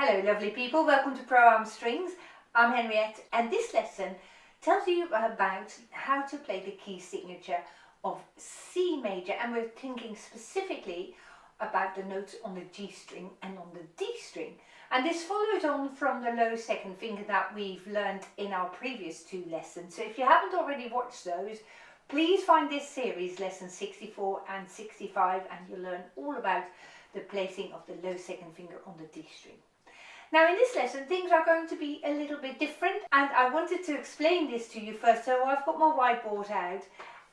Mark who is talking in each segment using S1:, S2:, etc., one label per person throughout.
S1: Hello lovely people, welcome to Pro Arm Strings. I'm Henriette and this lesson tells you about how to play the key signature of C major, and we're thinking specifically about the notes on the G string and on the D string. And this follows on from the low second finger that we've learned in our previous two lessons. So if you haven't already watched those, please find this series, lesson 64 and 65, and you'll learn all about the placing of the low second finger on the D string. Now in this lesson things are going to be a little bit different, and I wanted to explain this to you first. So I've got my whiteboard out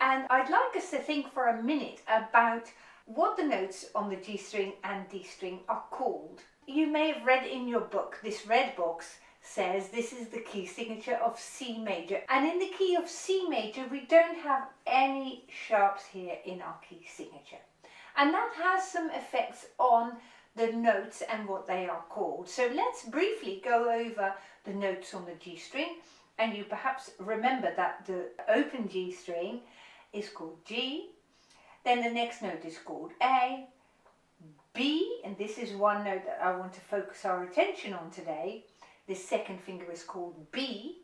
S1: and I'd like us to think for a minute about what the notes on the G string and D string are called. You may have read in your book, this red box says this is the key signature of C major, and in the key of C major we don't have any sharps here in our key signature, and that has some effects on the notes and what they are called. So let's briefly go over the notes on the G string, and you perhaps remember that the open G string is called G, then the next note is called A, B, and this is one note that I want to focus our attention on today. This second finger is called B,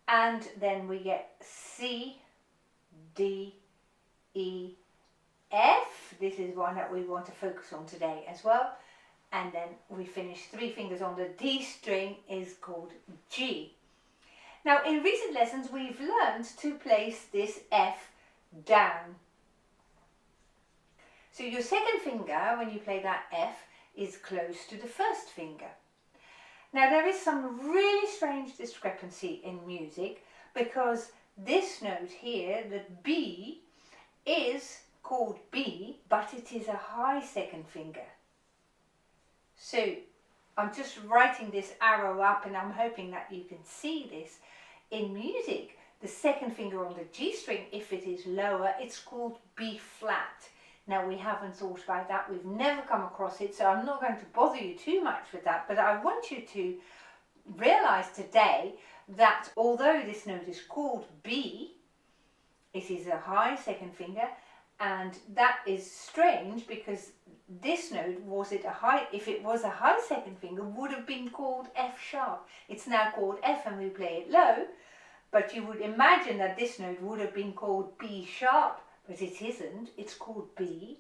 S1: and then we get C, D, E, F. This is one that we want to focus on today as well, and then we finish three fingers on the D string is called G. Now in recent lessons we've learned to place this F down. So your second finger, when you play that F, is close to the first finger. Now there is some really strange discrepancy in music, because this note here, the B, is called B, but it is a high second finger. So I'm just writing this arrow up and I'm hoping that you can see this. In music, the second finger on the G string, if it is lower, it's called B flat. Now we haven't thought about that, we've never come across it, so I'm not going to bother you too much with that, but I want you to realize today that although this note is called B, it is a high second finger, and that is strange because this note, if it was a high second finger, would have been called F sharp. It's now called F and we play it low, but you would imagine that this note would have been called B sharp, but it isn't, it's called B.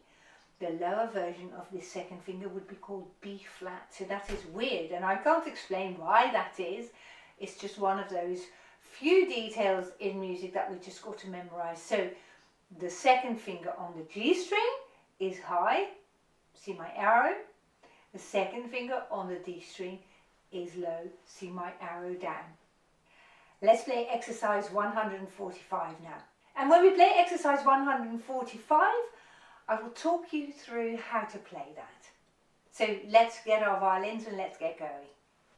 S1: The lower version of this second finger would be called B flat, so that is weird, and I can't explain why that is. It's just one of those few details in music that we just got to memorize. So the second finger on the G string is high, see my arrow. The second finger on the D string is low, see my arrow down. Let's play exercise 145 now. And when we play exercise 145, I will talk you through how to play that. So let's get our violins and let's get going.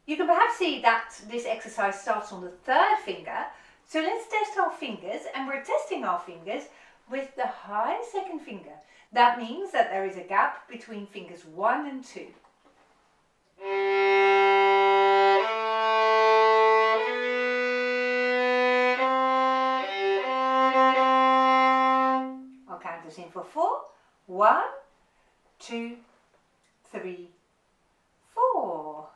S1: You can perhaps see that this exercise starts on the third finger, so let's test our fingers, and we're testing our fingers with the high second finger. That means that there is a gap between fingers 1 and 2. I'll count us in for 4. 1, 2, 3, 4.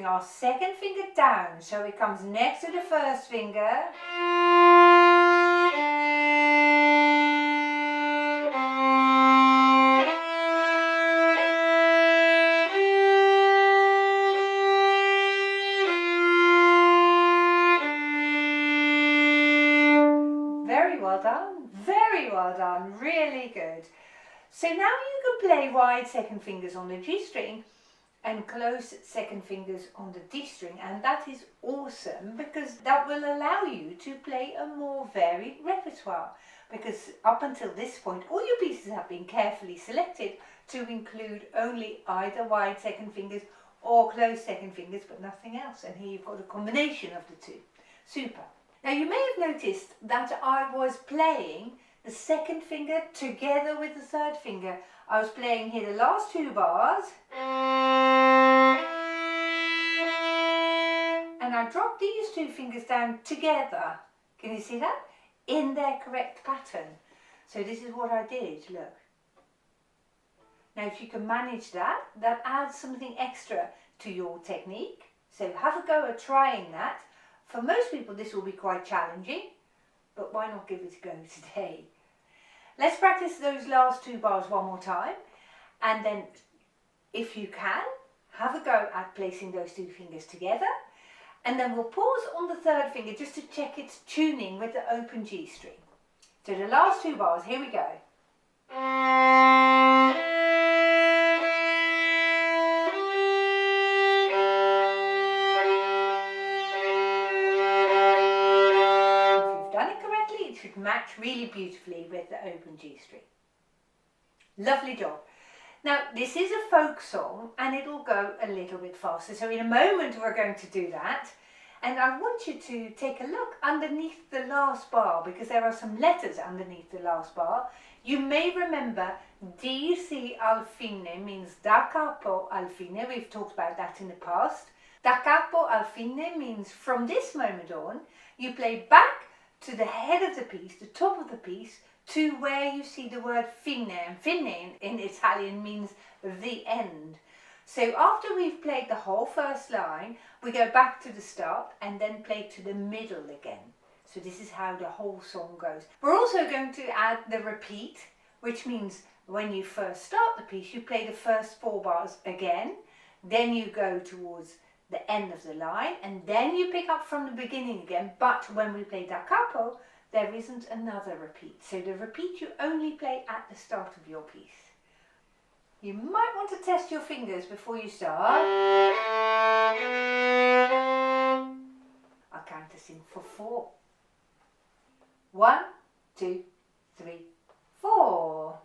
S1: Our second finger down, so it comes next to the first finger. Very well done, really good. So now you can play wide second fingers on the G string, and close second fingers on the D string, and that is awesome because that will allow you to play a more varied repertoire, because up until this point all your pieces have been carefully selected to include only either wide second fingers or closed second fingers, but nothing else, and here you've got a combination of the two. Super. Now you may have noticed that I was playing the second finger together with the third finger. I was playing here the last two bars and I dropped these two fingers down together. Can you see that? In their correct pattern. So this is what I did, look. Now if you can manage that, that adds something extra to your technique. So have a go at trying that. For most people this will be quite challenging, but why not give it a go today? Let's practice those last two bars one more time, and then if you can, have a go at placing those two fingers together, and then we'll pause on the third finger just to check its tuning with the open G string. So the last two bars, here we go. Should match really beautifully with the open G string. Lovely job. Now this is a folk song and it'll go a little bit faster, so in a moment we're going to do that, and I want you to take a look underneath the last bar because there are some letters underneath the last bar. You may remember D si al fine means da capo al fine. We've talked about that in the past. Da capo al fine means from this moment on you play back to the head of the piece, the top of the piece, to where you see the word fine, and fine in Italian means the end. So after we've played the whole first line, we go back to the start and then play to the middle again. So this is how the whole song goes. We're also going to add the repeat, which means when you first start the piece, you play the first four bars again, then you go towards the end of the line, and then you pick up from the beginning again, but when we play da capo, there isn't another repeat. So the repeat you only play at the start of your piece. You might want to test your fingers before you start. I'll count us in for 4. 1, 2, 3, 4.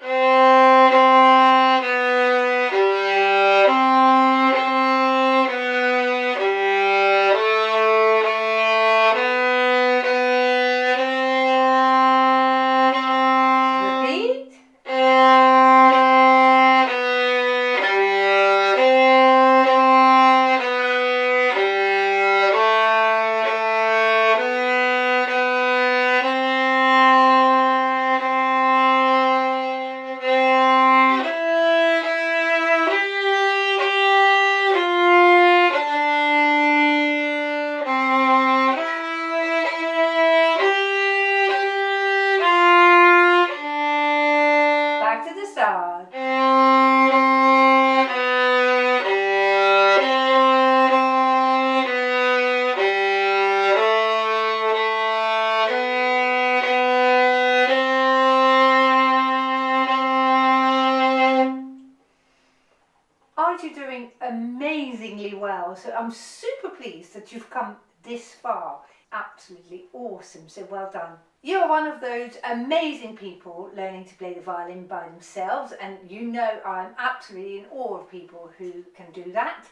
S1: You're doing amazingly well, so I'm super pleased that you've come this far. Absolutely awesome, so well done. You're one of those amazing people learning to play the violin by themselves, and you know I'm absolutely in awe of people who can do that.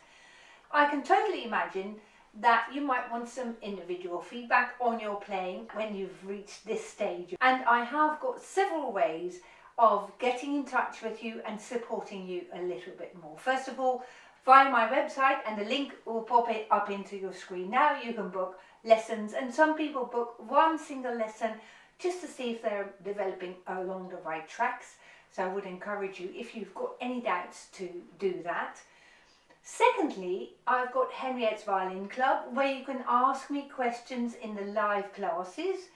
S1: I can totally imagine that you might want some individual feedback on your playing when you've reached this stage, and I have got several ways of getting in touch with you and supporting you a little bit more. First of all, via my website, and the link will pop it up into your screen now. You can book lessons, and some people book one single lesson just to see if they're developing along the right tracks. So I would encourage you, if you've got any doubts, to do that. Secondly, I've got Henriette's Violin Club, where you can ask me questions in the live classes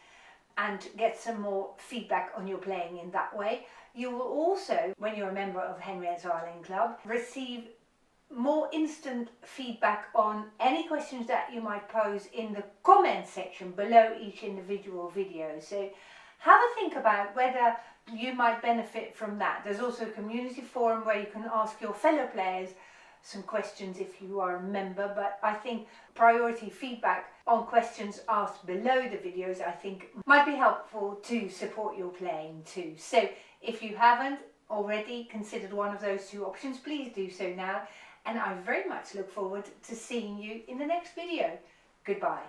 S1: and get some more feedback on your playing in that way. You will also, when you're a member of Henriette's Violin Club, receive more instant feedback on any questions that you might pose in the comment section below each individual video. So have a think about whether you might benefit from that. There's also a community forum where you can ask your fellow players some questions if you are a member, but I think priority feedback on questions asked below the videos I think might be helpful to support your playing too. So if you haven't already considered one of those two options, please do so now, and I very much look forward to seeing you in the next video. Goodbye.